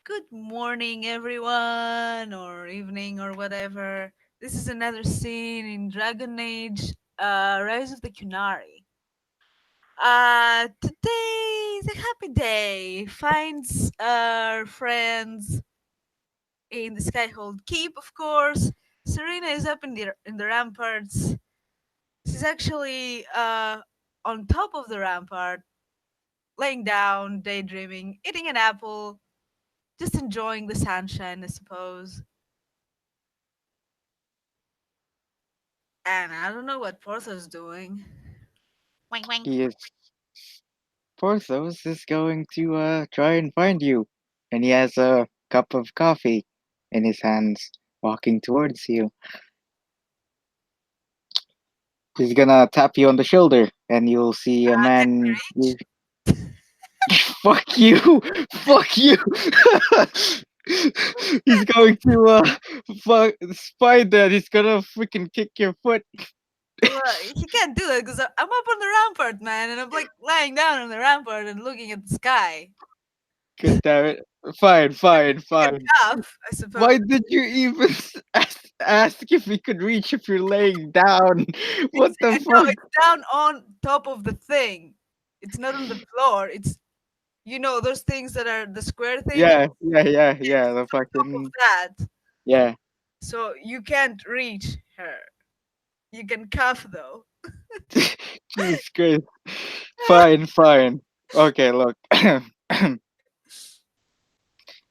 Good morning, everyone, or evening, or whatever. This is another scene in Dragon Age Rise of the Kunari. Today is a happy day. Finds our friends in the Skyhold Keep, of course. Serena is up in the ramparts. She's actually on top of the rampart, laying down, daydreaming, eating an apple, just enjoying the sunshine, I suppose. And I don't know what Porthos doing. Wink, wink. He is Porthos is going to try and find you, and he has a cup of coffee in his hands, walking towards you. He's gonna tap you on the shoulder, and you'll see a Can man. we reach? Fuck you! Fuck you! He's going to spy that. He's gonna freaking kick your foot. Well, he can't do it because I'm up on the rampart, man, and I'm like lying down on the rampart and looking at the sky. God damn it! Fine, fine, He can fine. cough, I suppose. Why did you even ask if we could reach if you're laying down? What It's the no, fuck? it's down on top of the thing. It's not on the floor. It's those things that are the square things. Yeah, yeah, yeah, It's yeah. The on top of fucking that, yeah. so you can't reach her. You can cough though. Jesus Christ. Fine, fine. Okay, look.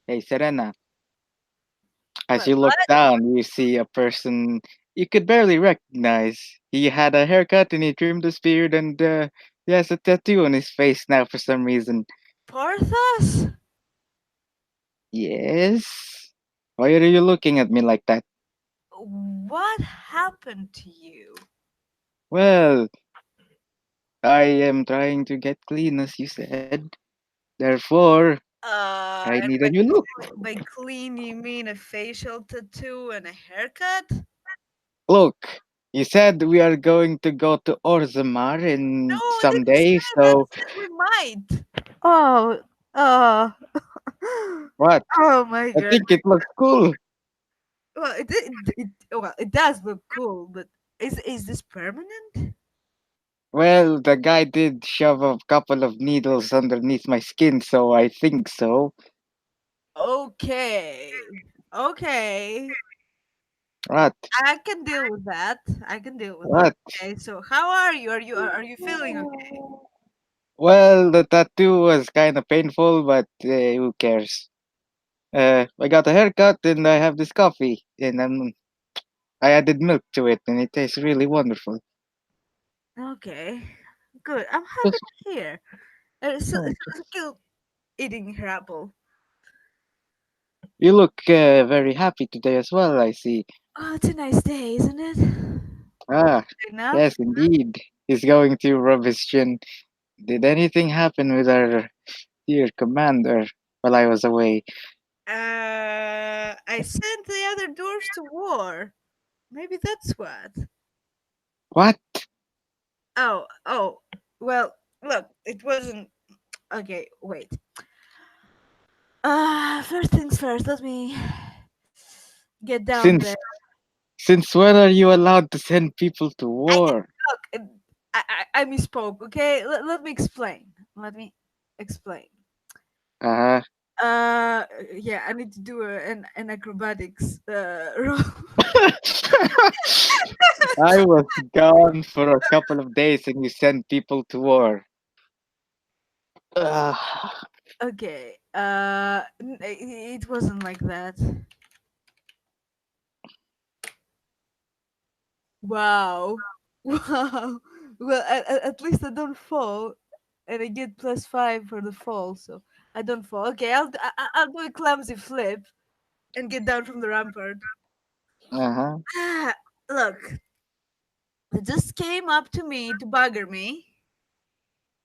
Hey, Serena. As What? you look down, you see a person you could barely recognize. He had a haircut and he trimmed his beard, and he has a tattoo on his face now for some reason. Porthos? Yes. Why are you looking at me like that? What happened to you? Well, I am trying to get clean, as you said. Therefore, I need And a new look. by clean you mean a facial tattoo and a haircut? Look, you said we are going to go to Orzammar No, in I some didn't day, say that. I so said we might. Oh, oh, what? oh my I god. think it looks cool. Well, it does look cool, but is this permanent? Well, the guy did shove a couple of needles underneath my skin, so I think so. Okay, okay. What? I can deal with that. I can deal with that. What? Okay, so how are you? Are you feeling okay? Well, the tattoo was kind of painful, but who cares? I got a haircut and I have this coffee, and I added milk to it, and it tastes really wonderful. Okay, good. I'm happy Just, to hear. oh, Still eating her apple. you look very happy today as well, I see. Oh, it's a nice day, isn't it? Ah, Enough. yes, indeed. He's going to rub his chin. Did anything happen with our dear commander while I was away? I sent the other dwarfs to war. Maybe that's what. What? Oh. Well, look, it wasn't. Okay, wait. First things first. Let me get down Since there. since when are you allowed to send people to I war? look. I misspoke. Okay, let me explain. Let me explain. Uh-huh. Yeah, I need to do an acrobatics roll. I was gone for a couple of days and you sent people to war. Ah, Okay. It wasn't like that. Wow. Wow. Well, at least I don't fall, and I get +5 for the fall, so I don't fall. Okay, I'll do a clumsy flip and get down from the rampart. uh-huh. Ah, look, they just came up to me to bugger me,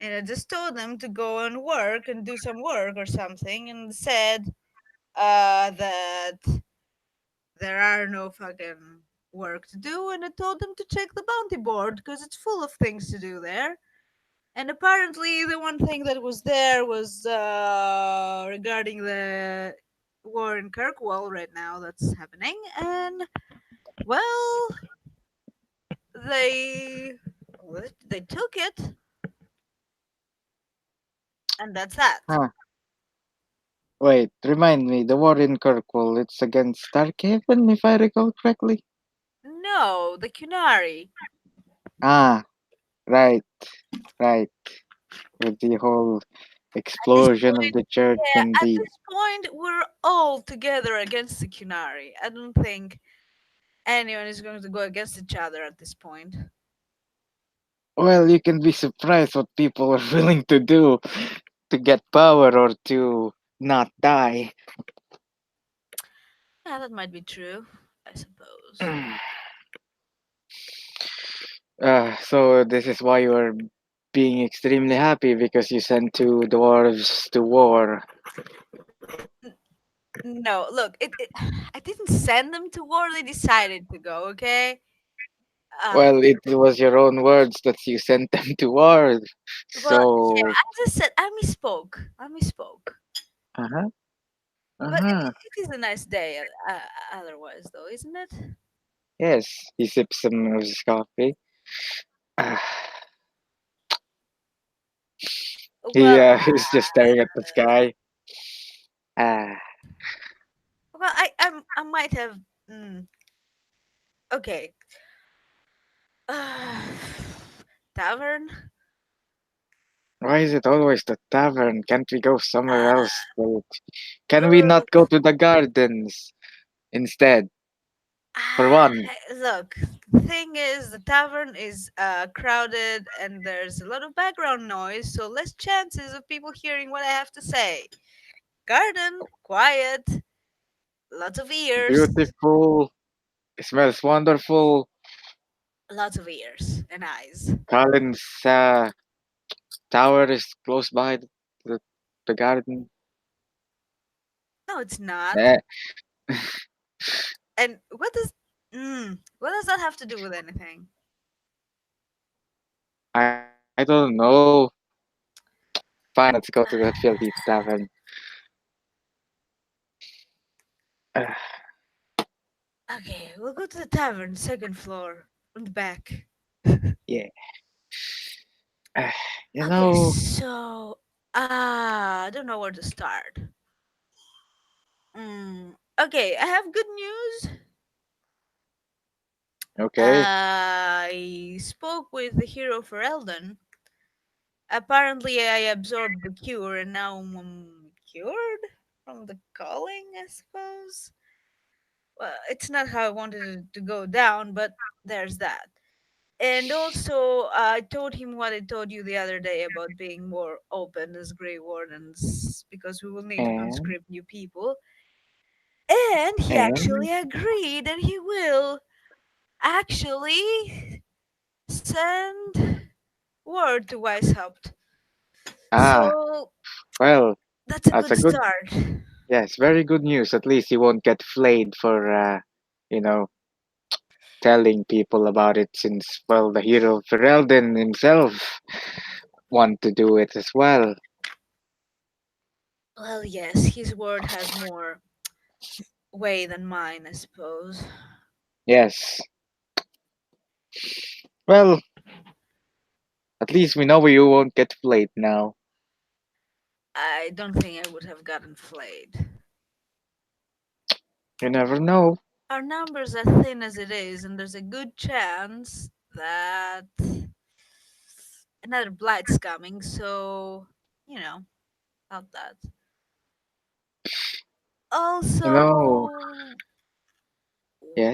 and I just told them to go and work and do some work or something, and said that there are no fucking work to do, and I told them to check the bounty board because it's full of things to do there. And apparently, the one thing that was there was regarding the war in Kirkwall right now that's happening, and well, they they took it, and that's that. Huh. Wait, remind me, the war in Kirkwall, it's against Starkhaven, if I recall correctly? No, the Kunari. Ah, right, right. With the whole At this explosion of point, the church yeah, and at the. this point, we're all together against the Kunari. I don't think anyone is going to go against each other at this point. Well, you can be surprised what people are willing to do to get power or to not die. Yeah, that might be true, I suppose. So this is why you are being extremely happy because you sent two dwarves to war. No, look, I didn't send them to war. They decided to go. Okay. Uh, Well, it was your own words that you sent them to war. well, yeah, So, as I said, I misspoke. I misspoke. uh huh, uh But huh. it is a nice day. Otherwise, though, isn't it? Yes, he sips some of his coffee. Ah, Well, he's just staring at the sky. Ah, I might have. Mm, okay. Uh, tavern. why is it always the tavern? Can't we go somewhere Uh, else? Well, can we not go to the gardens instead? For one, look, the thing is, the tavern is crowded and there's a lot of background noise, so less chances of people hearing what I have to say. Garden, quiet, lots of ears, beautiful, it smells wonderful. lots of ears and eyes. Colin's tower is close by the, the garden. No, it's not. Eh, And what does that have to do with anything? I don't know. Fine, let's go to that filthy tavern. Uh, Okay, we'll go to the tavern, second floor, on the back. yeah. Uh, you Okay, know, so I don't know where to start. Okay, I have good news. okay. I spoke with the hero for Eldon. Apparently, I absorbed the cure, and now I'm cured from the calling. I suppose. Well, it's not how I wanted it to go down, but there's that. And also, I told him what I told you the other day about being more open as Grey Wardens because we will need to And conscript new people. And he and actually agreed that he will actually send word to Weishaupt. ah, So well, that's a that's good a good. start. Yes, very good news. At least you won't get flayed for you know, telling people about it. Since well, the hero Ferelden himself want to do it as well. Well, yes, his word has more weight than mine, I suppose. Yes. Well, at least we know you won't get flayed now. I don't think I would have gotten flayed. You never know. Our numbers are thin as it is, and there's a good chance that another blight's coming, so, you know, about that. You know. Also,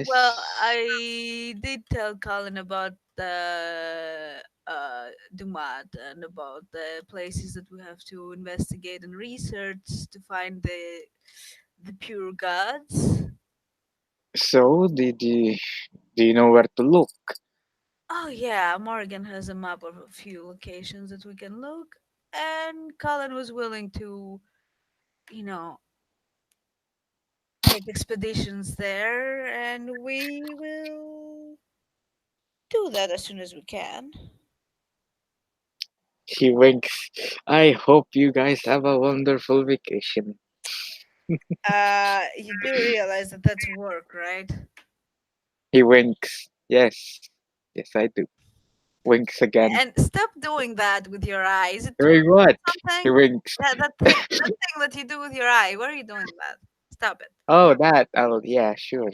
well, Yes. I did tell Colin about the Dumat and about the places that we have to investigate and research to find the pure gods. So, do you know where to look? Oh yeah, Morgan has a map of a few locations that we can look, and Colin was willing to, you know, take expeditions there, and we will do that as soon as we can. He winks. I hope you guys have a wonderful vacation. You do realize that that's work, right? He winks. Yes. Yes, I do. Winks again. And stop doing that with your eye. Is it Doing what? He something? winks. That thing that you do with your eye. Why are you doing that? Stop it. Oh, that. Oh, yeah, sure.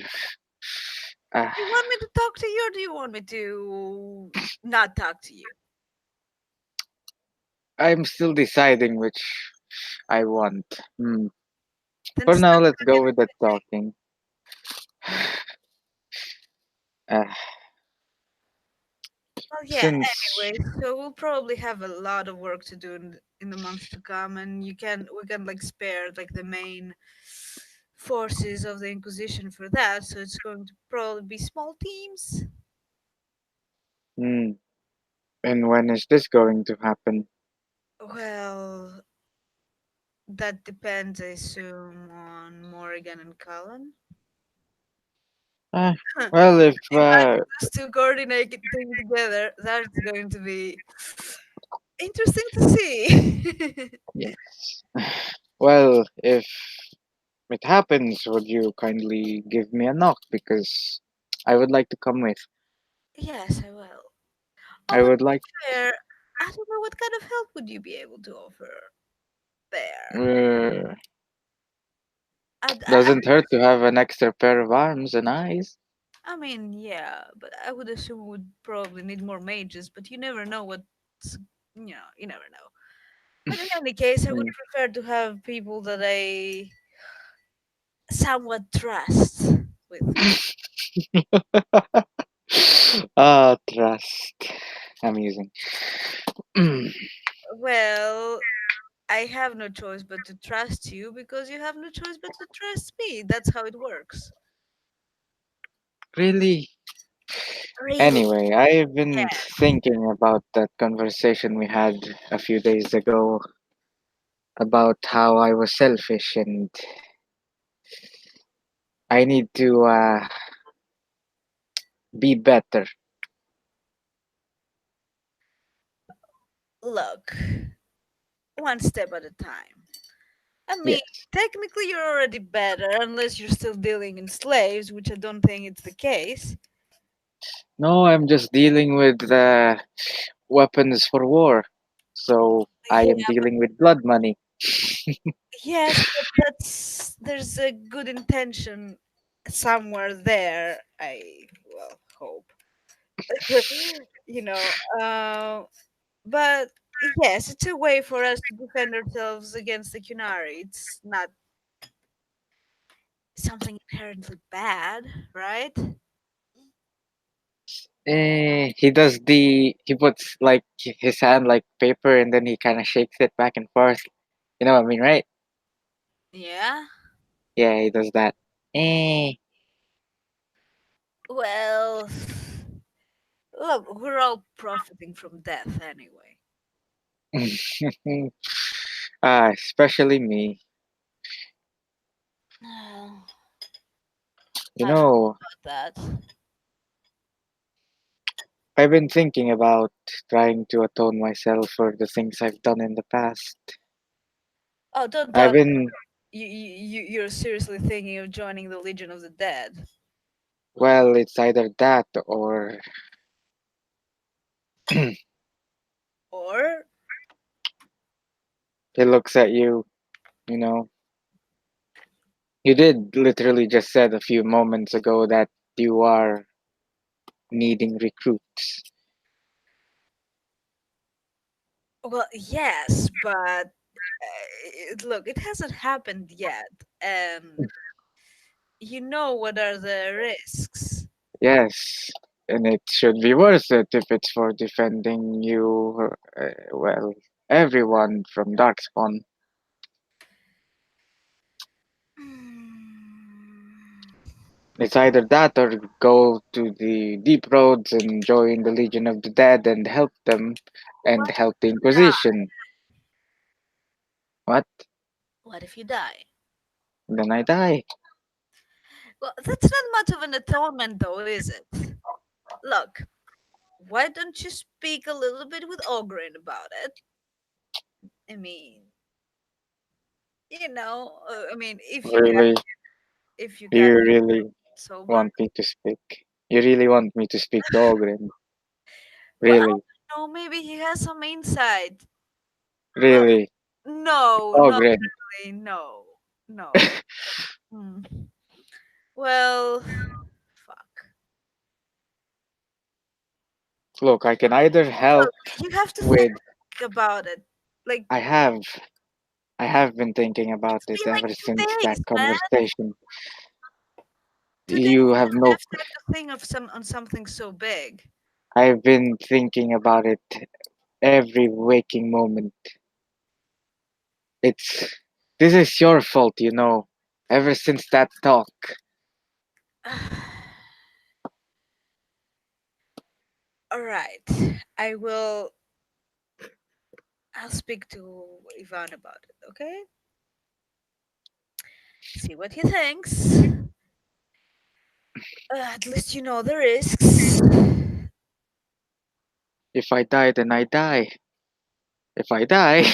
Ah, Do you want me to talk to you, or do you want me to not talk to you? I'm still deciding which I want. Hmm. Then For stop now, let's go with the manipulating. talking. Ah, Well, yeah. since. Anyway, so we'll probably have a lot of work to do in the months to come, and we can like spare like the main forces of the Inquisition for that. So it's going to probably be small teams. Hmm. And when is this going to happen? Well, that depends, I assume, on Morrigan and Cullen. Ah, well, if. Imagine those two coordinating together. That's going to be interesting to see. Yes. Well, if it happens, would you kindly give me a knock? Because I would like to come with. Yes, I will. I Although, would to like. be fair, I don't know what kind of help would you be able to offer there. Uh, I, doesn't hurt to have an extra pair of arms and eyes. I mean, yeah, but I would assume we would probably need more mages, but you never know what's, you never know. But in any case, I would Mm. prefer to have people that I somewhat trust with me. Ah, trust. Amusing. Mm. Well, I have no choice but to trust you because you have no choice but to trust me. That's how it works. Really? Really? Anyway, I've been Yeah. thinking about that conversation we had a few days ago about how I was selfish and I need to be better. Look, one step at a time. I mean, Yes. technically you're already better unless you're still dealing in slaves, which I don't think it's the case. No, I'm just dealing with weapons for war. So I Yeah, am dealing with blood money. yes, but that's there's a good intention somewhere there. I well hope. you know, but yes, it's a way for us to defend ourselves against the Cunari. It's not something inherently bad, right? He puts like his hand like paper and then he kind of shakes it back and forth. You know what I mean, right? Yeah. Yeah, he does that. Eh. Well, look, we're all profiting from death anyway. Especially me. Oh, You I don't know know, about that. I've been thinking about trying to atone myself for the things I've done in the past. Oh, don't I've tell been, you're seriously thinking of joining the Legion of the Dead. well, it's either that or he Or looks at you, you know. You did literally just said a few moments ago that you are needing recruits. well, yes, but look, it hasn't happened yet, and you know what are the risks. Yes, and it should be worth it if it's for defending you, well, everyone from Darkspawn. Hmm. It's either that or go to the deep roads and join the Legion of the Dead and help them and What help the if you die? Inquisition. What? What if you die? Then I die. Well, that's not much of an atonement, though, is it? Look, why don't you speak a little bit with Ogren about it? I mean, I mean, Really? if you Do get you really sober. want me to speak? You really want me to speak to Ogren? Well, Really? no, maybe he has some insight. Well, Really? no, not Ogren? really. No, no. Hmm. Well, fuck. Look, I can either help Look, you have to think with. about it. Like, I have. I have been thinking about it's it been like ever two since that days, man. conversation. 2 days. You You have don't no. have time to think of something so big. I've been thinking about it every waking moment. It's. This is your fault, you know. Ever since that talk. All right, I will. I'll speak to Ivan about it. Okay, see what he thinks. At least you know the risks. If I die, then I die. If I die,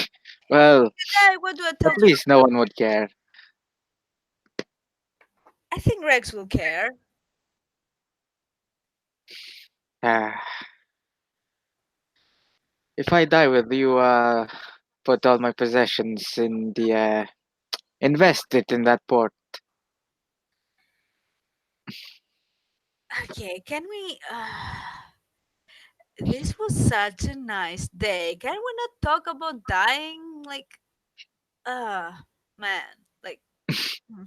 well, Hey, what do I at tell you? least no one would care. I think Rex will care. Ah, if I die, will you put all my possessions in the invest it in that port? Okay, can we? This was such a nice day. Can we not talk about dying? Like, uh, man, like, hmm,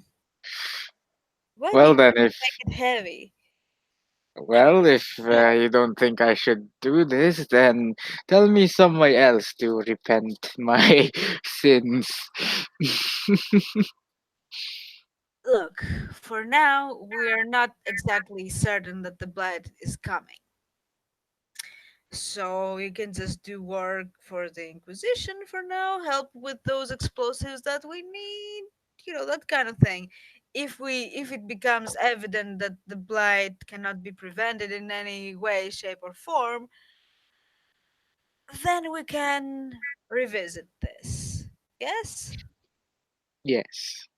why do Well you then, if make it heavy? Like, you don't think I should do this, then tell me some way else to repent my sins. look, for now, we are not exactly certain that the blood is coming. So you can just do work for the Inquisition for now, help with those explosives that we need, that kind of thing. If it becomes evident that the blight cannot be prevented in any way, shape, or form, then we can revisit this. Yes? Yes,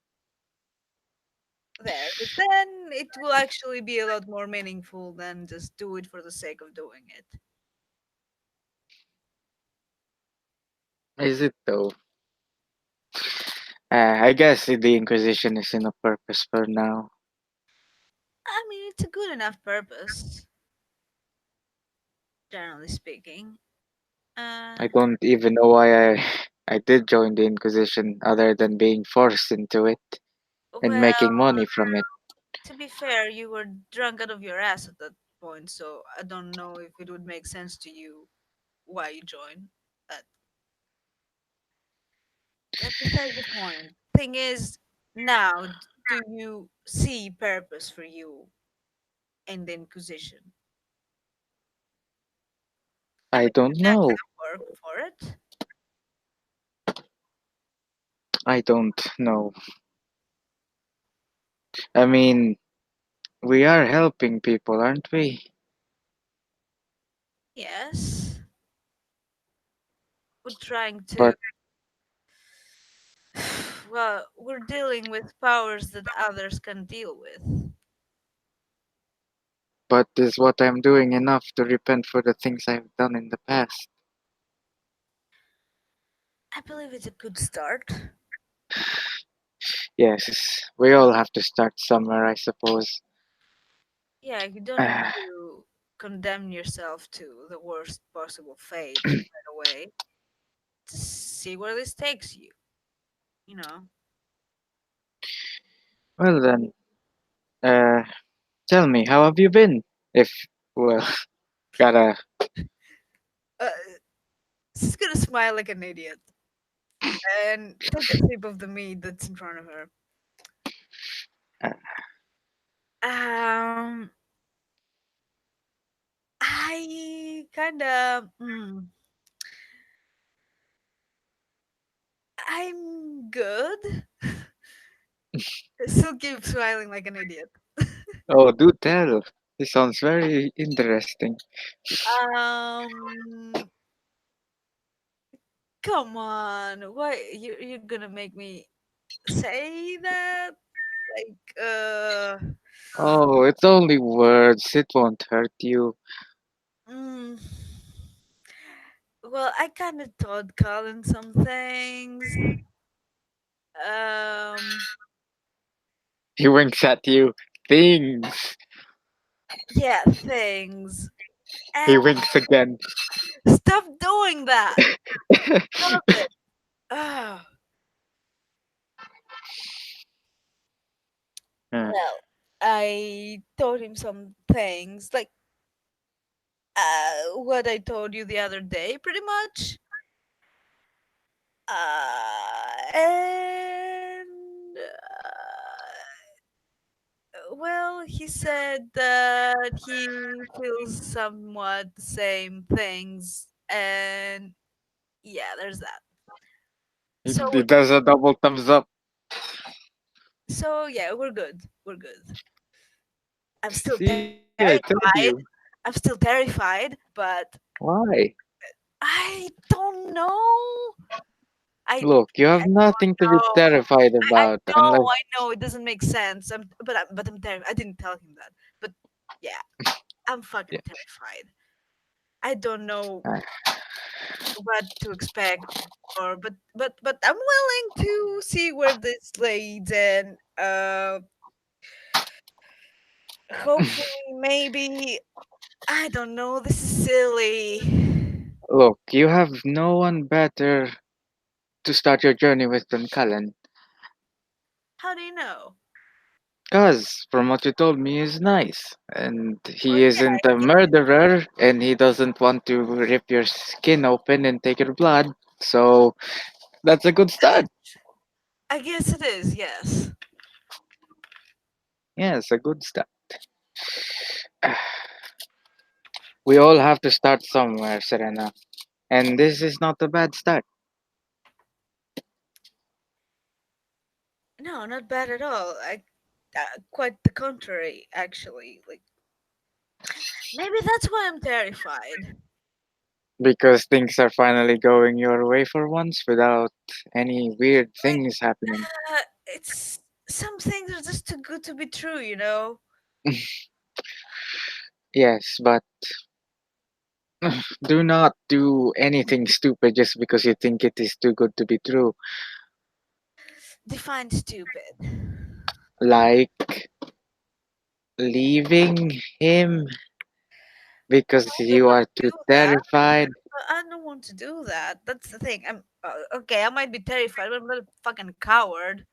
There. Because then it will actually be a lot more meaningful than just do it for the sake of doing it. is it though? I guess the Inquisition is in a purpose for now. I mean, it's a good enough purpose, generally speaking. I And don't even know why I did join the Inquisition other than being forced into it and well, making money from it. to be fair, you were drunk out of your ass at that point, so I don't know if it would make sense to you why you joined. But that's beside the point. Thing is, now, do you see purpose for you in the Inquisition? I I mean, don't you've done know. some work for it. I don't know. I mean, we are helping people, aren't we? Yes, we're trying to. But Well, we're dealing with powers that others can deal with. but is what I'm doing enough to repent for the things I've done in the past? I believe it's a good start. Yes, we all have to start somewhere, I suppose. Yeah, you don't need to condemn yourself to the worst possible fate right away. Just see where this takes you, you know. Well then, uh, tell me, how have you been? If, well, gotta, Uh, she's gonna smile like an idiot and take a sip of the meat that's in front of her. uh, Um, I kinda, I'm good. I still keep smiling like an idiot. oh, do tell. This sounds very interesting. Um, Come on, why you're gonna make me? say that. Like, Oh, it's only words. It won't hurt you. mm, well, I kind of told Colin some things. Um, He winks at you. Things. yeah, things. He And winks again. stop doing that. Stop it. Ah, Uh, well, I told him some things, like what I told you the other day, pretty much. And well, he said that he feels somewhat the same things, and yeah, there's that. So, he does a double thumbs up. so yeah, we're good. We're good. I'm still See, I told terrified. you. I'm still terrified, but Why? I don't know. Look, you have I nothing to be don't know. terrified I about know, unless. I know, it doesn't make sense. But I'm terrified. I didn't tell him that. But yeah, I'm Yeah. fucking terrified. I don't know Uh, what to expect, or but I'm willing to see where this leads, and hopefully, maybe, I don't know. This is silly. Look, you have no one better to start your journey with than Cullen. How do you know? Cause, from what you told me, he's nice. And Well, he yeah, isn't a murderer, and he doesn't want to rip your skin open and take your blood. So, that's a good start. I guess it is. Yes. Yeah, it's a good start. We all have to start somewhere, Serena. And this is not a bad start. No, not bad at all. Quite the contrary, actually. Like, maybe that's why I'm terrified. Because things are finally going your way for once without any weird Like, things happening. it's some things are just too good to be true, you know. Yes, but do not do anything stupid just because you think it is too good to be true. Define stupid. Like leaving him because I don't you want are to too do that. terrified. I don't want to do that. That's the thing. I'm okay. I might be terrified, but I'm not a fucking coward.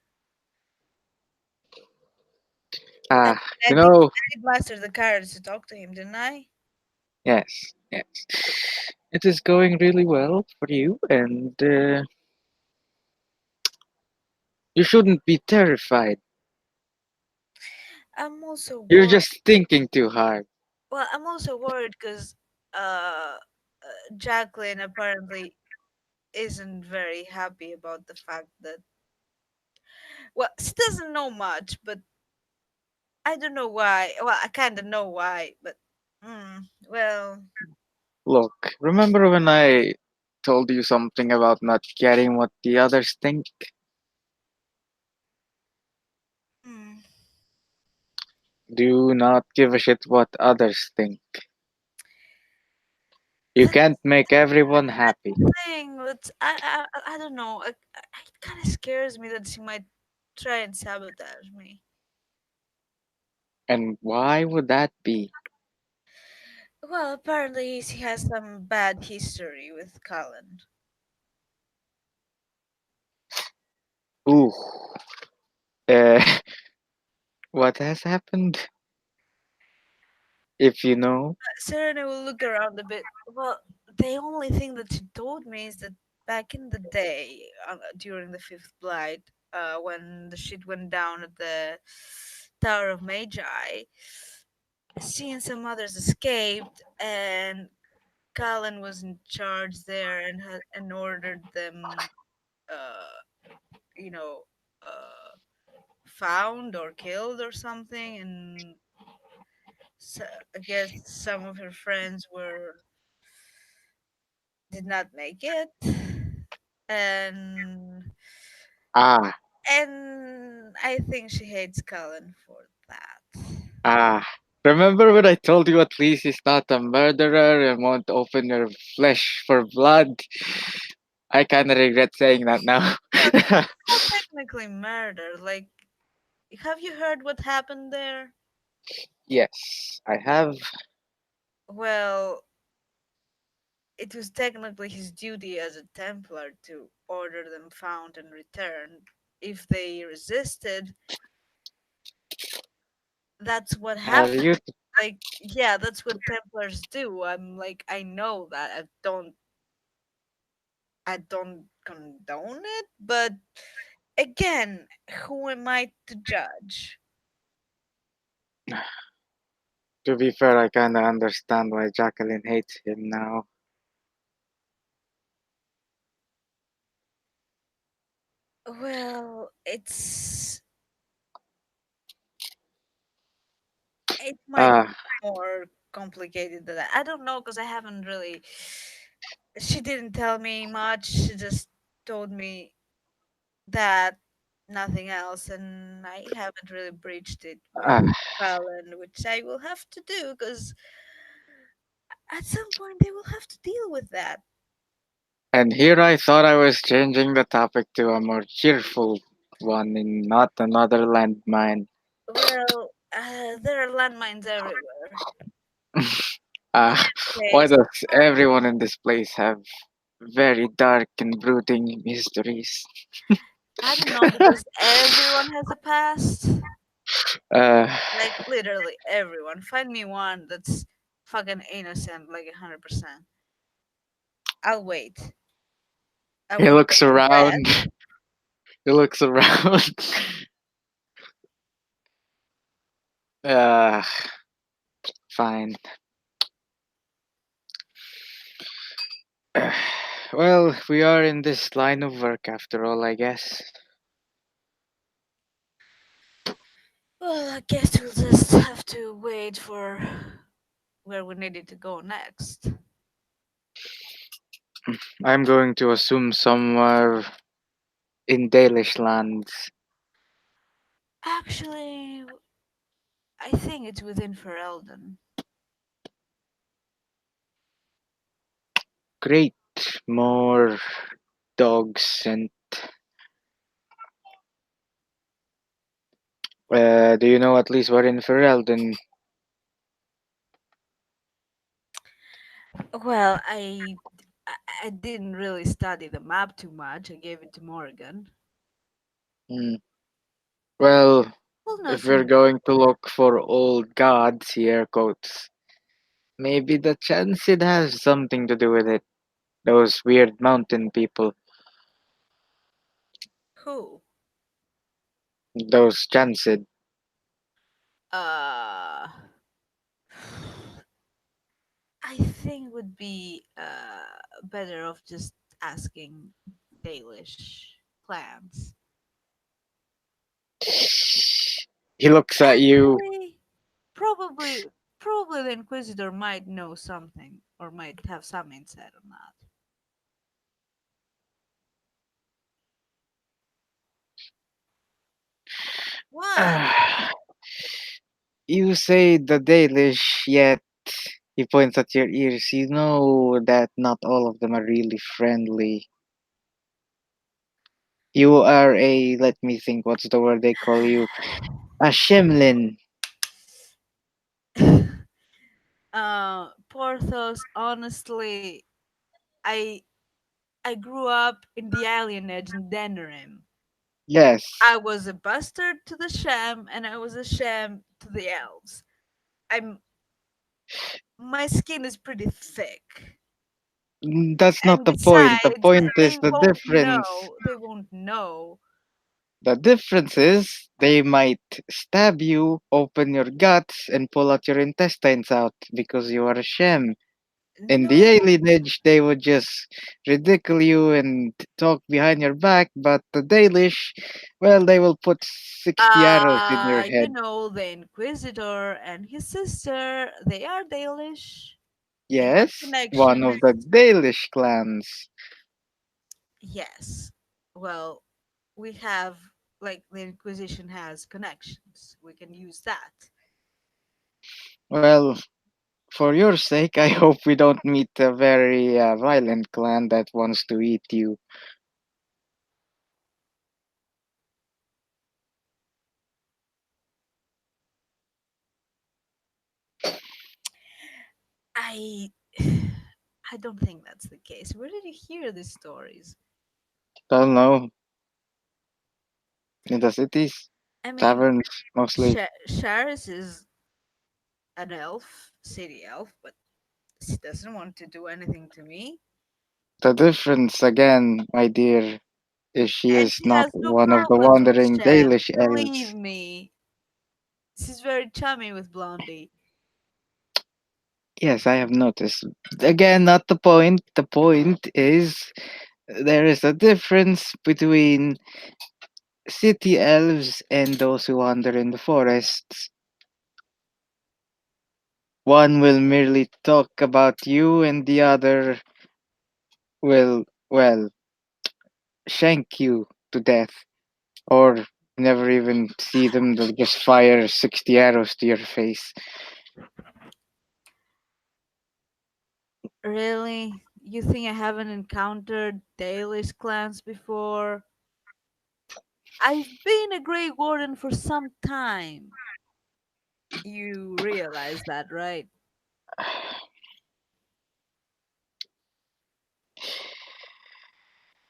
And Ah, I you did, know, I did master the courage to talk to him, didn't I? yes, yes. It is going really well for you, and you shouldn't be terrified. I'm also You're worried. just thinking too hard. Well, I'm also worried because uh, Jacqueline apparently isn't very happy about the fact that, well, she doesn't know much, but I don't know why. Well, I kind of know why, but well, Look, remember when I told you something about not caring what the others think? mm, Do not give a shit what others think. You that's can't make everyone happy. the thing. That's I don't know. It kind of scares me that she might try and sabotage me. And why would that be? Well, apparently she has some bad history with Colin. Ooh, uh, what has happened? If you know. Serena will look around a bit. Well, the only thing that she told me is that back in the day, during the Fifth Blight, when the shit went down at the Tower of Magi, she and some others escaped, and Colin was in charge there and and ordered them, uh, you know, found or killed or something. And so, I guess some of her friends were did not make it, and Ah, And I think she hates Cullen for that. Ah, remember when I told you at least he's not a murderer and won't open your flesh for blood? I kind of regret saying that now. Well, not technically murder. Like, have you heard what happened there? Yes, I have. Well, it was technically his duty as a Templar to order them found and returned. If they resisted, that's what happened. You Like, yeah, that's what Templars do. I'm like, I know that. I don't condone it, but again, who am I to judge? To be fair, I kind of understand why Jacqueline hates him now. Well, it might be Ah, more complicated than that. I don't know because I haven't really. She didn't tell me much. She just told me that nothing else, and I haven't really breached it with ah. Fallon, which I will have to do because at some point they will have to deal with that. And here I thought I was changing the topic to a more cheerful one and not another landmine. Well, there are landmines everywhere. In Ah, any why case, does everyone in this place have very dark and brooding mysteries? I don't know because everyone has a past. Uh, Like literally everyone. Find me one that's fucking innocent, like 100%. I'll wait. I he won't looks put to around. death. He looks around. uh, fine. Well, we are in this line of work after all, I guess. Well, I guess we'll just have to wait for where we needed to go next. I'm going to assume somewhere in Dalish lands. Actually, I think it's within Ferelden. Great. More dogs and do you know at least where in Ferelden? Well, I didn't really study the map too much. I gave it to Morgan. Hmm. Well, We'll know if we're soon. going to look for old gods here, quotes, maybe the Chansid has something to do with it. Those weird mountain people. Who? Those Chansid. Uh, I think would be better off just asking Dalish clans. He looks at you. Actually, probably probably the Inquisitor might know something or might have some insight on that. What? You say the Dalish, yet he points at your ears. You know that not all of them are really friendly. You are a, let me think, what's the word they call you? A Shemlin. Porthos, honestly, I I grew up in the alienage in Denerim. Yes. I was a bastard to the Sham and I was a Sham to the elves. I'm My skin is pretty thick. That's not And the point. The besides, point is the difference. they won't know. The difference is they might stab you, open your guts, and pull out your intestines out because you are a Shem. In the No. alien age, they would just ridicule you and talk behind your back, but the Dalish, well, they will put 60 arrows in your head. The Inquisitor and his sister, they are Dalish. They have Yes, one of the connections. Dalish clans. Yes. Well, we have. like the Inquisition has connections. We can use that. Well, for your sake, I hope we don't meet a very violent clan that wants to eat you. I I don't think that's the case. Where did you hear these stories? Don't know, in the cities, I mean, taverns mostly. Sharis is an elf, city elf, but she doesn't want to do anything to me, The difference again, my dear, is she and is she not has no one of the problems with wandering Shem. Dalish Believe elves. me, she's very chummy with Blondie. Yes, I have noticed. Again, not the point. The point is there is a difference between city elves and those who wander in the forests. One will merely talk about you, and the other will, well, shank you to death. Or never even see them, they'll just fire 60 arrows to your face. Really? You think I haven't encountered Dalish clans before? I've been a Grey Warden for some time. You realize that, right?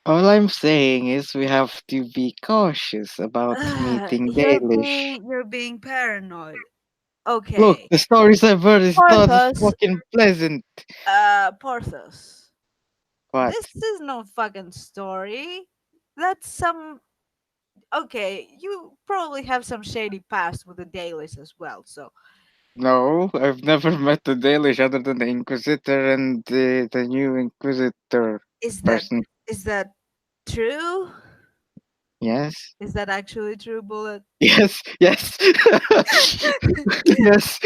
All I'm saying is we have to be cautious about meeting Dalish. You're being paranoid. Look, Okay. the stories I've heard is not Porthos, fucking pleasant. Porthos. What? This is no fucking story. That's some. Okay, you probably have some shady past with the dailies as well. So No, I've never met the Dalish other than the Inquisitor and the new Inquisitor is that person. is that true? Yes? Is that actually true, Bullet? Yes, yes. Yes.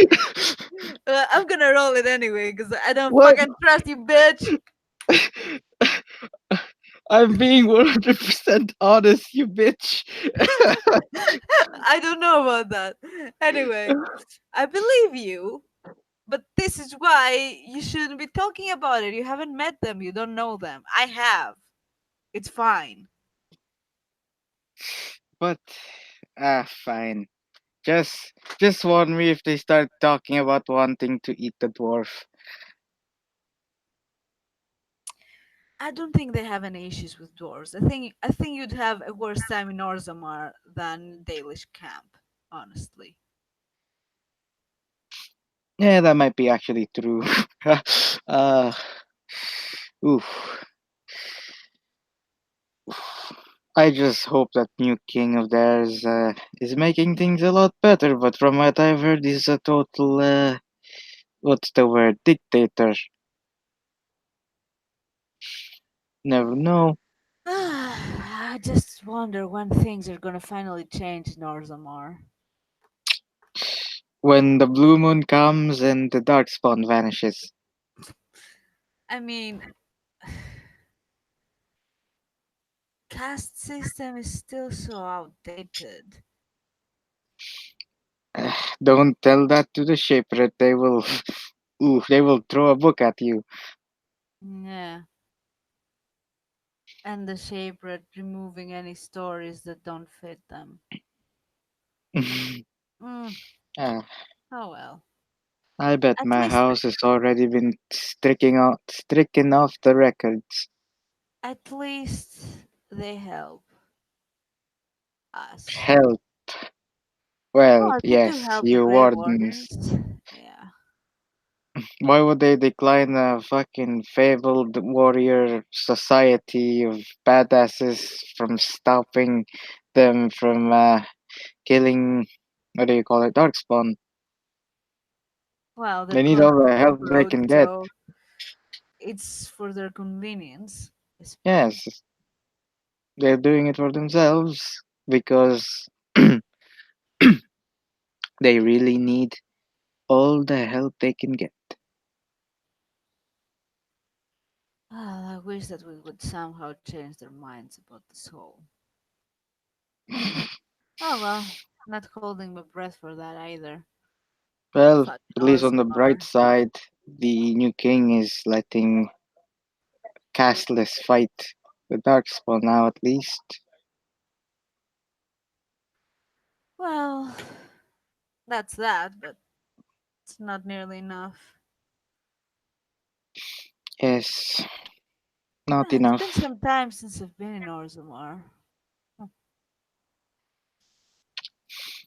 I'm gonna roll it anyway because I don't What? fucking trust you, bitch. I'm being 100% honest, you bitch. I don't know about that. Anyway, I believe you, but this is why you shouldn't be talking about it. You haven't met them, you don't know them. I have. It's fine. But, fine. Just warn me if they start talking about wanting to eat the dwarf. I don't think they have any issues with dwarves. I think you'd have a worse time in Orzammar than Dalish camp, honestly. Yeah, that might be actually true. uh, oof. I just hope that new king of theirs is making things a lot better, but from what I've heard, he's a total, what's the word, dictator. Never know. I just wonder when things are gonna finally change in Orzammar. When the blue moon comes and the darkspawn vanishes. I mean, caste system is still so outdated. Don't tell that to the shipwreck. They will, they will throw a book at you. Yeah, and the shaper removing any stories that don't fit them. Mm, Ah, oh well. I bet At my least, house has already been stricken off the records. at least they help us. Hell, well, Well, they do yes, help the you Grey wardens. Wardens. Yeah. Why would they decline a fucking fabled warrior society of badasses from stopping them from killing, what do you call it, Darkspawn? Well, they're They need close all to the help the they road, can get. so it's for their convenience, I suppose. Yes, they're doing it for themselves because they really need all the help they can get. Well, I wish that we would somehow change their minds about this whole. Oh well, not holding my breath for that either. Well, Fuck at least on the bright Orzammar. side, the new king is letting Castless fight the Darkspawn now at least. Well, that's that, but it's not nearly enough. Yes, not It's been enough. some time since I've been in Orzammar.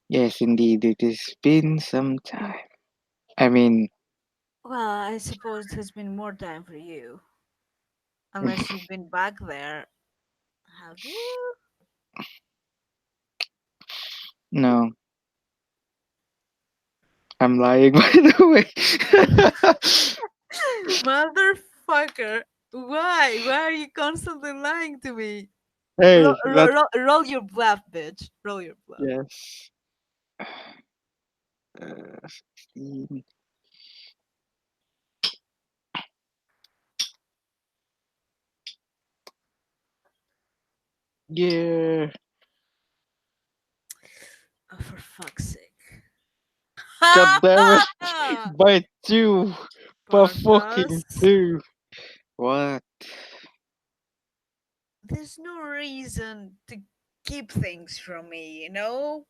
Yes, indeed, it has been some time. I mean, Well, I suppose it has been more time for you. Unless you've been back there. Have you? no, I'm lying by the way. Motherfucker. Why? Why are you constantly lying to me? Hey, that's Roll your bluff, bitch. Roll your bluff. yes. 16. Yeah. Oh, for fuck's sake. God damn it. By two. By Porthos. fucking two. What? There's no reason to keep things from me, you know?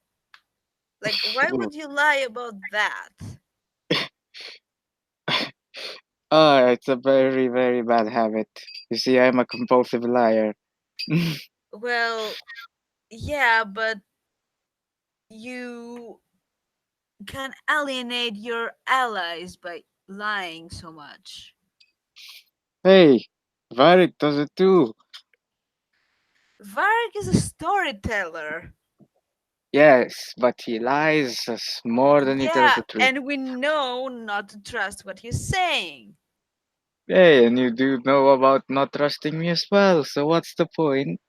Like, why would you lie about that? Ah, it's a very, very bad habit. You see, I'm a compulsive liar. Well, yeah, but you can alienate your allies by lying so much. Hey, Varric does it too. Varg is a storyteller. Yes, but he lies us more than he tells Yeah, the truth. and we know not to trust what he's saying. Hey, and you do know about not trusting me as well, so what's the point?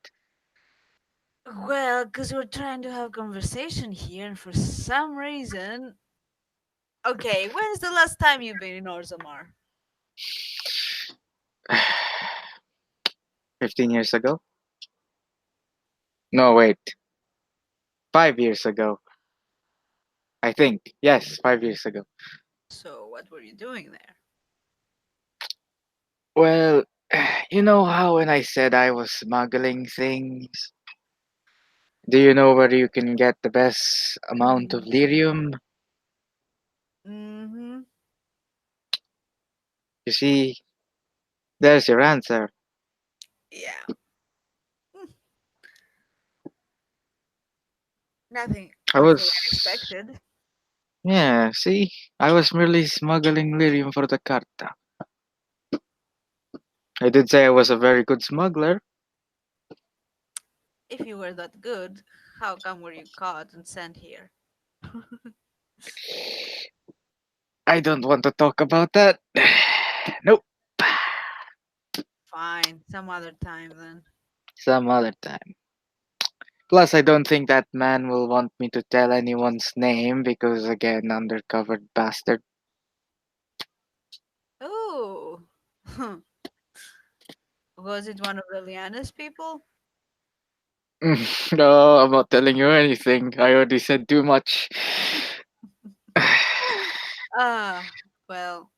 Well, because we're trying to have conversation here, and for some reason. Okay, when's the last time you've been in Orzammar? 15 years ago? No, wait. 5 years ago. I think. Yes, 5 years ago. So, what were you doing there? Well, you know how when I said I was smuggling things? Do you know where you can get the best amount of lyrium? Mm-hmm. You see, there's your answer. Yeah. Hmm, nothing I awfully was. unexpected. Yeah, see? I was merely smuggling lyrium for the carta. I did say I was a very good smuggler. If you were that good, how come were you caught and sent here? I don't want to talk about that. Nope. Fine, some other time then. Some other time. Plus, I don't think that man will want me to tell anyone's name because, again, undercover bastard. Oh, was it one of Liliana's people? No, I'm not telling you anything. I already said too much. Ah, well,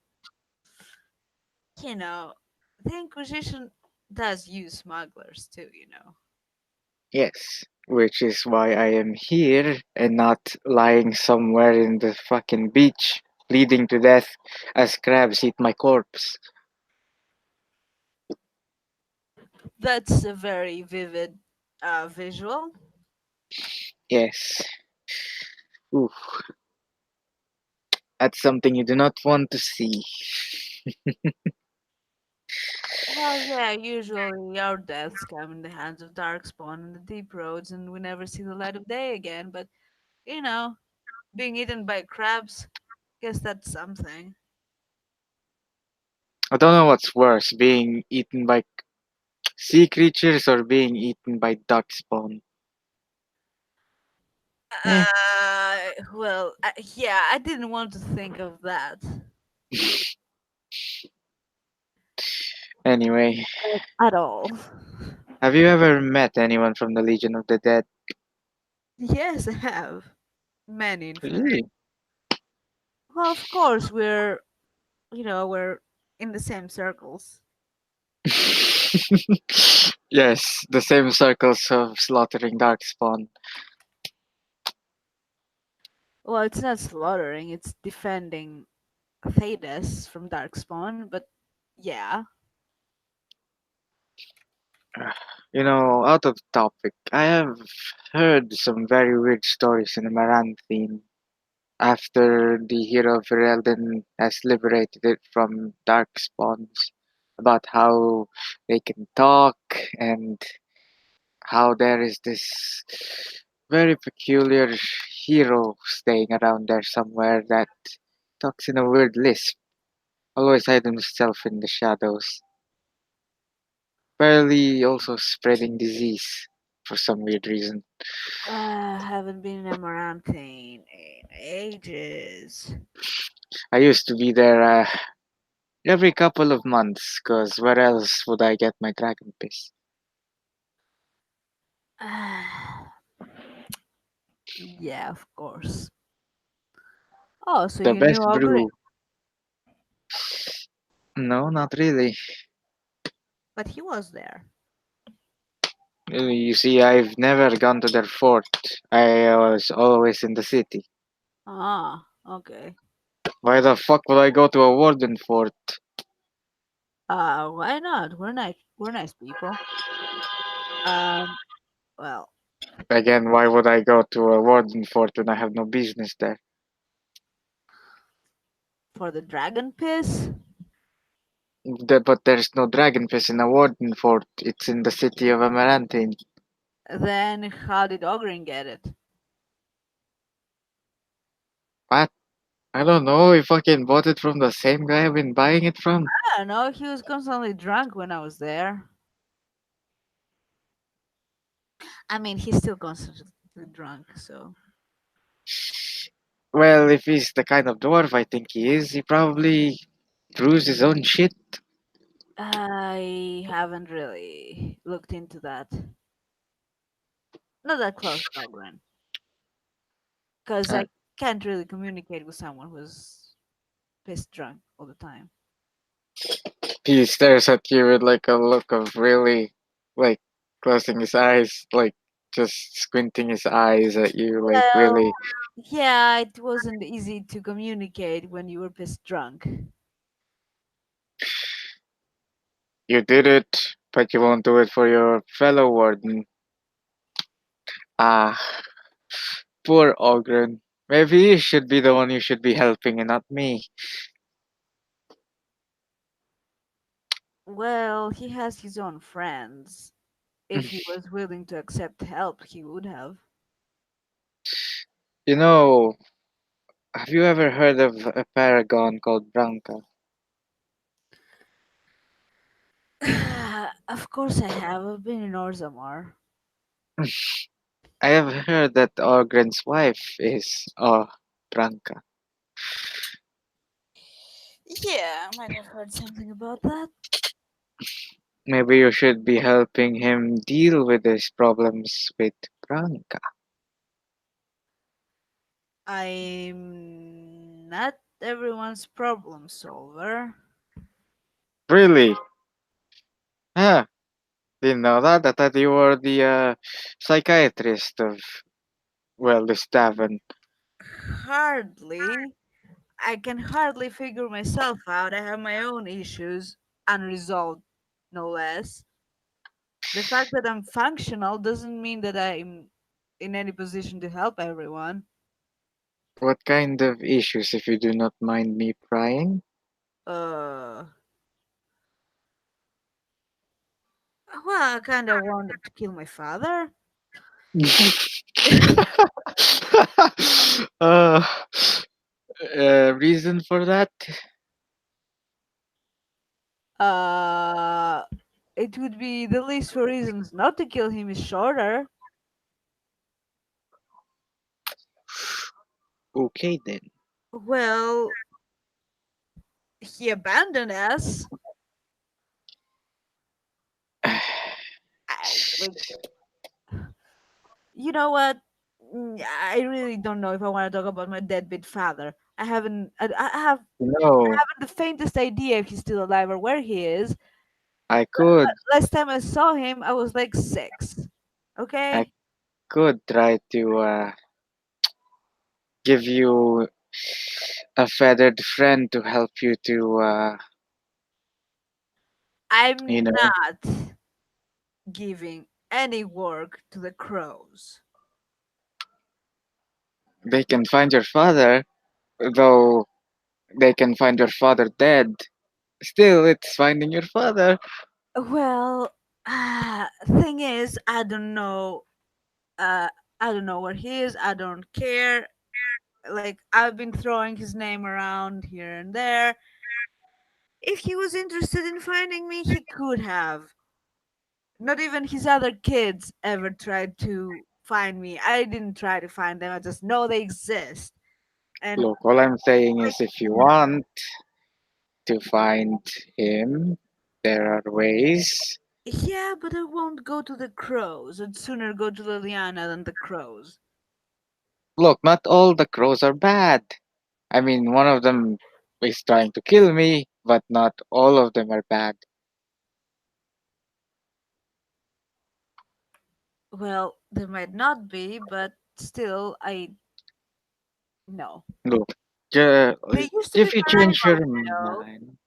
you know, the Inquisition does use smugglers too, you know. Yes, which is why I am here and not lying somewhere in the fucking beach, bleeding to death as crabs eat my corpse. That's a very vivid visual. Yes. Ooh, that's something you do not want to see. Well, yeah, usually our deaths come in the hands of Darkspawn and the Deep Roads, and we never see the light of day again. But, you know, being eaten by crabs, guess that's something. I don't know what's worse, being eaten by sea creatures or being eaten by darkspawn. Eh, Yeah, I didn't want to think of that anyway, at all. have you ever met anyone from the Legion of the Dead? Yes, I have. Many, in fact. Really? Well, of course, we're in the same circles. Yes, the same circles of slaughtering darkspawn. Well, it's not slaughtering, it's defending Thedas from Darkspawn, but yeah. Out of topic, I have heard some very weird stories in Amaranthine after the hero of Ferelden has liberated it from dark spawns about how they can talk and how there is this very peculiar hero staying around there somewhere that talks in a weird lisp, always hiding himself in the shadows, barely also spreading disease for some weird reason. Haven't been in Amaranthine in ages. I used to be there every couple of months, cause where else would I get my dragon piss? Yeah, of course. Oh, so The you knew best Ogre, brew. No, not really. but he was there. You see, I've never gone to their fort. I was always in the city. Ah, okay. Why the fuck would I go to a warden fort? Why not? We're nice people. Um, well, Again, why would I go to a warden fort when I have no business there? for the dragon piss, But there's no dragon piss in a warden fort. It's in the city of Amarantine. then how did Ogren get it? What? I don't know. I fucking bought it from the same guy I've been buying it from. I don't know. He was constantly drunk when I was there. I mean, he's still constantly drunk, so Well, if he's the kind of dwarf I think he is, he probably brews his own shit. I haven't really looked into that. Not that close to Ogren, because Uh, I can't really communicate with someone who's pissed drunk all the time. he stares at you with like a look of really, like, closing his eyes, like, just squinting his eyes at you, like, Well, really. yeah, it wasn't easy to communicate when you were pissed drunk. You did it, but you won't do it for your fellow warden. Ah, poor Ogren. Maybe you should be the one you should be helping and not me. Well, he has his own friends. If he was willing to accept help, he would have. You know, have you ever heard of a paragon called Branca? Of course I have. I've been in Orzammar. I have heard that Ogren's wife is Branca. Yeah, I might have heard something about that. Maybe you should be helping him deal with his problems with Branca. I'm not everyone's problem solver. Really? Huh? Didn't know that. I thought you were the psychiatrist of, well, this tavern. Hardly. I can hardly figure myself out. I have my own issues, unresolved, no less. The fact that I'm functional doesn't mean that I'm in any position to help everyone. What kind of issues, if you do not mind me prying? Uh, well, I kind of wanted to kill my father. uh, Reason for that? Uh, it would be the least for reasons not to kill him is shorter. Okay then. Well, he abandoned us. I, like, you know what? I really don't know if I want to talk about my deadbeat father. I haven't. I No, haven't the faintest idea if he's still alive or where he is. I could, Last time I saw him, I was like 6. I Okay, could try to give you a feathered friend to help you to, you I'm know, not giving any work to the crows. they can find your father, though they can find your father dead. Still, it's finding your father. Well, thing is, I don't know. Uh, I don't know where he is. I don't care. Like I've been throwing his name around here and there. If he was interested in finding me, he could have. Not even his other kids ever tried to find me. I didn't try to find them. I just know they exist. And Look, all I'm saying like, is if you want to find him, there are ways. yeah, but I won't go to the crows. I'd sooner go to Liliana than the crows. Look, not all the crows are bad. I mean, one of them is trying to kill me, but not all of them are bad. Well, there might not be, but still, I know. Look, ju- They used to be if you my change rivals, your you know. mind,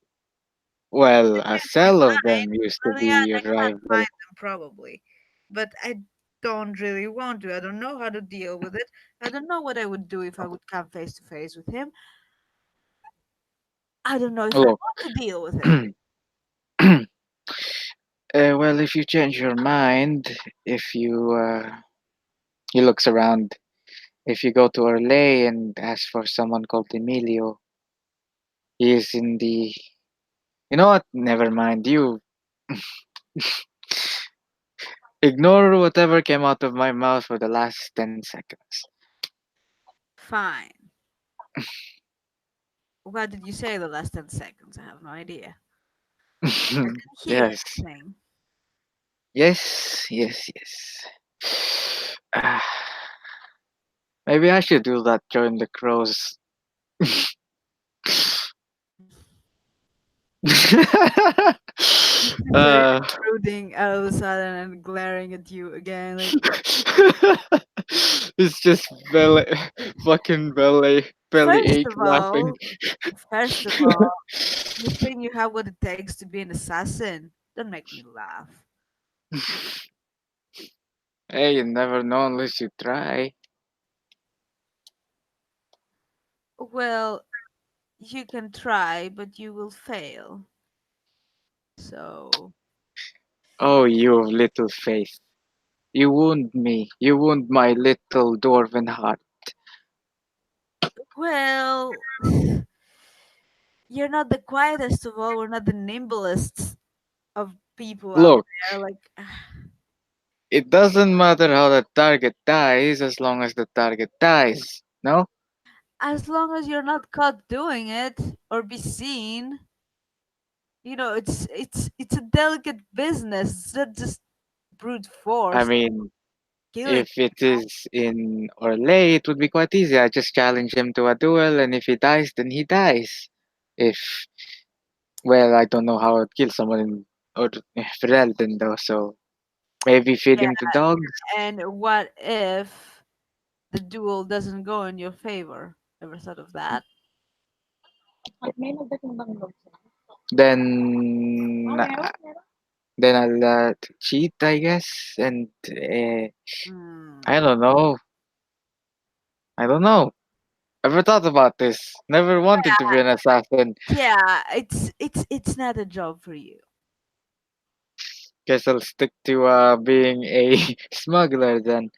well, They a used to be cell of mine. them used to be Liliana your can't rival. find them, probably. But I don't really want to. I don't know how to deal with it. I don't know what I would do if I would come face to face with him. I don't know if I Look, want to deal with it. well, if you change your mind, if you he looks around, if you go to Orlais and ask for someone called Emilio, he is in the. You know what? Never mind. You ignore whatever came out of my mouth for the last 10 seconds. Fine. What did you say the last 10 seconds? I have no idea. I didn't hear Yes, anything. yes. Ah, maybe I should do that. Join the crows. This is very uh, brooding all of a sudden and glaring at you again. Like, it's just belly first ache of laughing. all, first of all, you think you have what it takes to be an assassin? Don't make me laugh. Hey, you never know unless you try. Well, you can try, but you will fail. So, Oh, you of little faith. You wound me. You wound my little dwarven heart. well, you're not the quietest of all. We're not the nimblest of people out Look, there. Like, it doesn't matter how the target dies as long as the target dies. No? as long as you're not caught doing it or be seen, it's a delicate business. It's not just brute I force mean, killing. if it is in Orlais, it would be quite easy. I just challenge him to a duel, and if he dies, then he dies. If, well, I don't know how I'd kill someone in or Ferelden, though, so maybe feed Yeah, him to dogs. and what if the duel doesn't go in your favor? Ever thought of that? Then, then I'll cheat, I guess, and I Hmm. don't know. I don't know. Ever thought about this? Never wanted to be an assassin. Yeah, it's not a job for you. Guess I'll stick to being a smuggler then.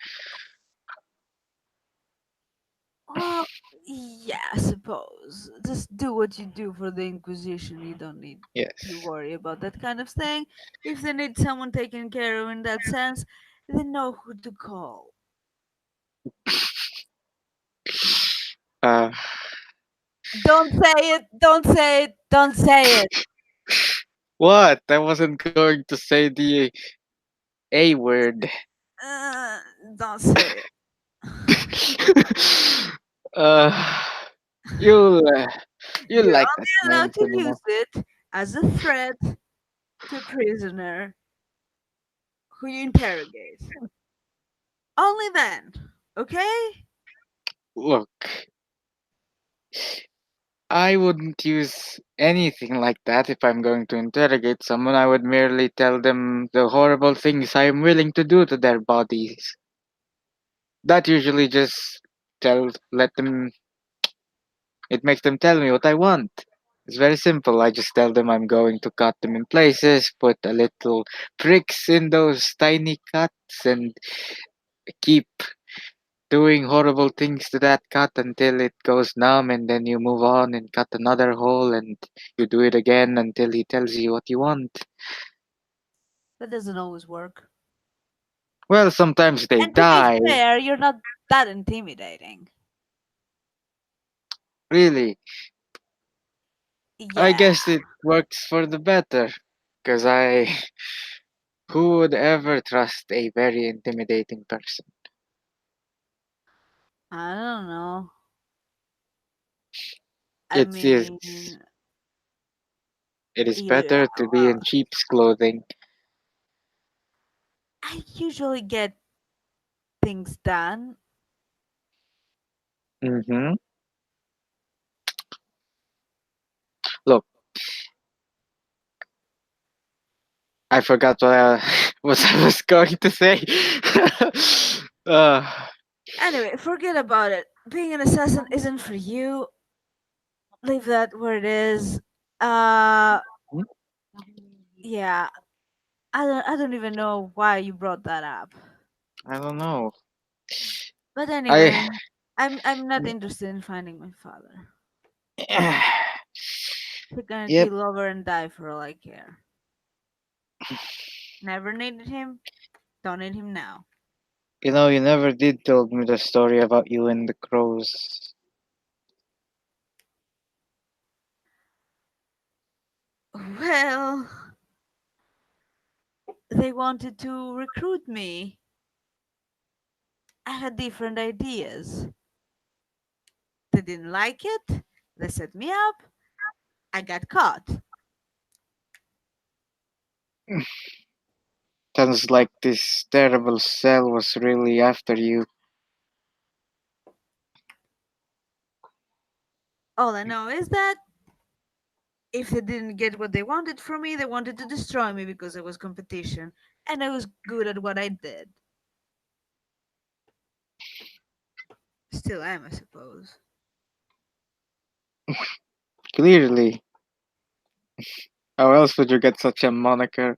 Well, yeah, I suppose. Just do what you do for the Inquisition. You don't need to Yes. worry about that kind of thing. If they need someone taken care of in that sense, they know who to call. Uh, Don't say it. Don't say it. Don't say it. what? I wasn't going to say the A word. Uh, don't say it. uh, you'll uh, you'll You're like that only name, allowed to Cinema. use it as a threat to a prisoner who you interrogate. Only then, okay? Look, I wouldn't use anything like that if I'm going to interrogate someone. I would merely tell them the horrible things I am willing to do to their bodies. That usually just let them. It makes them tell me what I want. It's very simple. I just tell them I'm going to cut them in places, put a little pricks in those tiny cuts, and keep doing horrible things to that cut until it goes numb, and then you move on and cut another hole, and you do it again until he tells you what you want. That doesn't always work. Well, sometimes they And to be die. fair, you're not that intimidating. Really, I Yeah, guess it works for the better. Because I. Who would ever trust a very intimidating person? I don't know. I It is. mean, It is yeah, better to be well, in sheep's clothing. I usually get things done. Mm-hmm. Look, I forgot what I was going to say. uh, Anyway, forget about it. Being an assassin isn't for you. Leave that where it is. Uh, yeah, I don't even know why you brought that up. I don't know. But I. anyway, I'm not interested in finding my father. He's gonna Yep. kill over and die for all I care. Never needed him. Don't need him now. You know, you never did tell me the story about you and the crows. Well, they wanted to recruit me. I had different ideas. They didn't like it. They set me up. I got caught. Sounds like this terrible cell was really after you. All I know is that if they didn't get what they wanted from me, they wanted to destroy me because I was competition. And I was good at what I did. Still am, I suppose. Clearly. How else would you get such a moniker?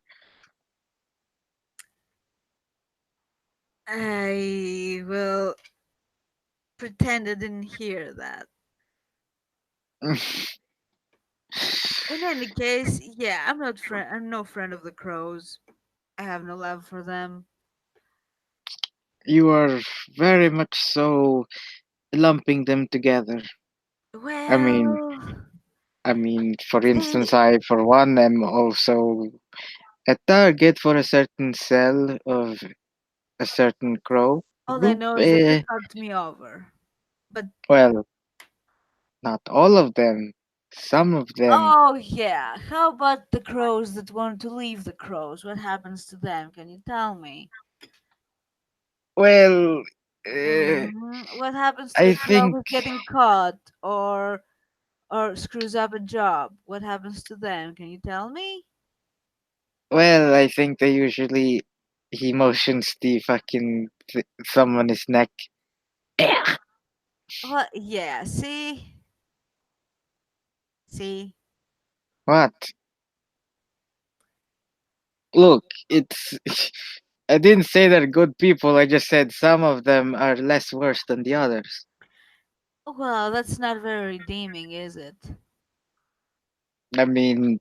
I will pretend I didn't hear that. In any case, yeah, I'm no friend of the crows. I have no love for them. You are very much so lumping them together. I mean, Well, for they instance, I, for one, am also a target for a certain cell of a certain crow all I group. know is that they fucked me over. But Well, not all of them. Some of them. oh yeah, how about the crows that want to leave the crows? What happens to them? Can you tell me? Well, uh, What happens to I a crow think. who's getting caught or screws up a job? What happens to them? Can you tell me? Well, I think they usually he motions the fucking thumb on his neck. What? Yeah. See. What? Look, it's. I didn't say they're good people. I just said some of them are less worse than the others. Well, that's not very redeeming, is it? I mean,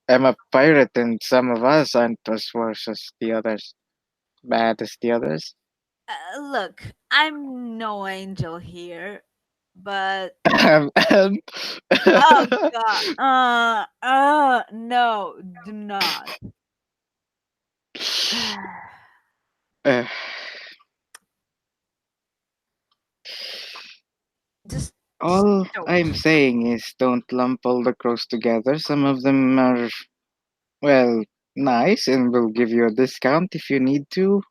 I'm a pirate, and some of us aren't as worse as the others. Bad as the others. Look, I'm no angel here, but Um, oh god, no, do not. uh, All I'm Don't. saying is don't lump all the crows together. Some of them are, well, nice and will give you a discount if you need to,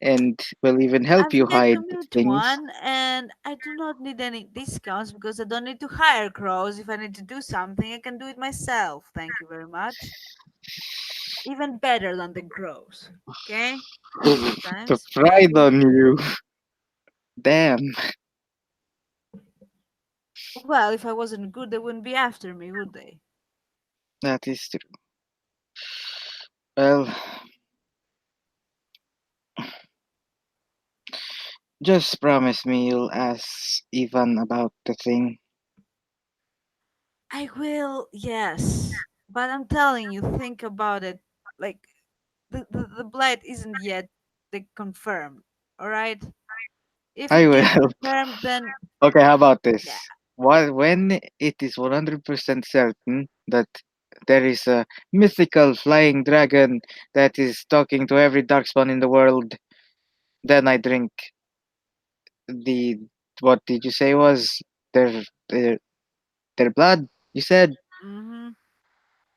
and will even help I've you yet to hide meet things. one, and I do not need any discounts because I don't need to hire crows. If I need to do something, I can do it myself. Thank you very much. Even better than the crows. Okay? The Sometimes, pride maybe. on you. Damn, Well, if I wasn't good, they wouldn't be after me, would they? that is true. Well, just promise me you'll ask Ivan about the thing. I will, yes. But I'm telling you, think about it. Like, the blight isn't yet confirmed. Alright? If I it gets will. confirmed, then Okay, how about yeah. this? When it is 100% certain that there is a mythical flying dragon that is talking to every darkspawn in the world, then I drink the, what did you say was their their, their blood? You said Mm-hmm.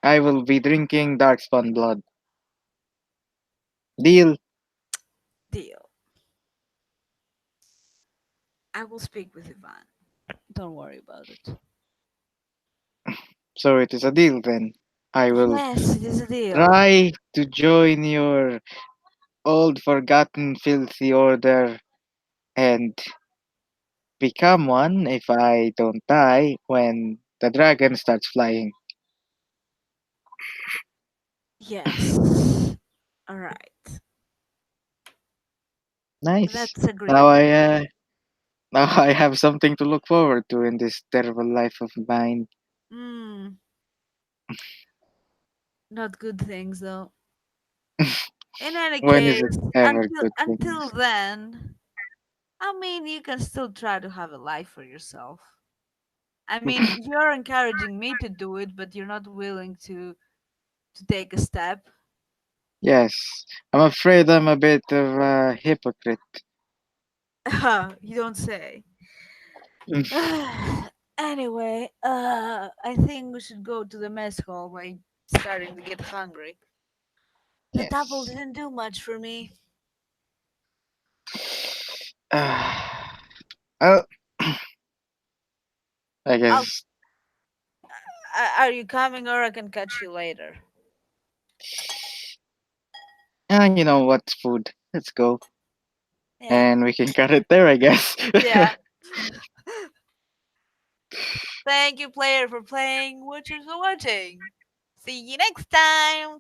I will be drinking darkspawn blood. Deal. Deal. I will speak with Ivan. Don't worry about it. So it is a deal then. I will Yes, it is a deal. try to join your old forgotten filthy order and become one if I don't die when the dragon starts flying. Yes. Alright. Nice. Let's Now agree. I uh, now I have something to look forward to in this terrible life of mine. Hmm. Not good things though. In any When is it case, ever until good until things? then, I mean, you can still try to have a life for yourself. I mean, you're encouraging me to do it, but you're not willing to take a step. Yes, I'm afraid I'm a bit of a hypocrite. You don't say. Mm, Anyway, I think we should go to the mess hall. I'm starting to get hungry. The double yes. didn't do much for me. Well, I I'll, guess are you coming or I can catch you later? you know what's food. Let's go, Yeah. and we can cut it there. I guess. Yeah. Thank you, player, for playing. Watchers for watching. See you next time.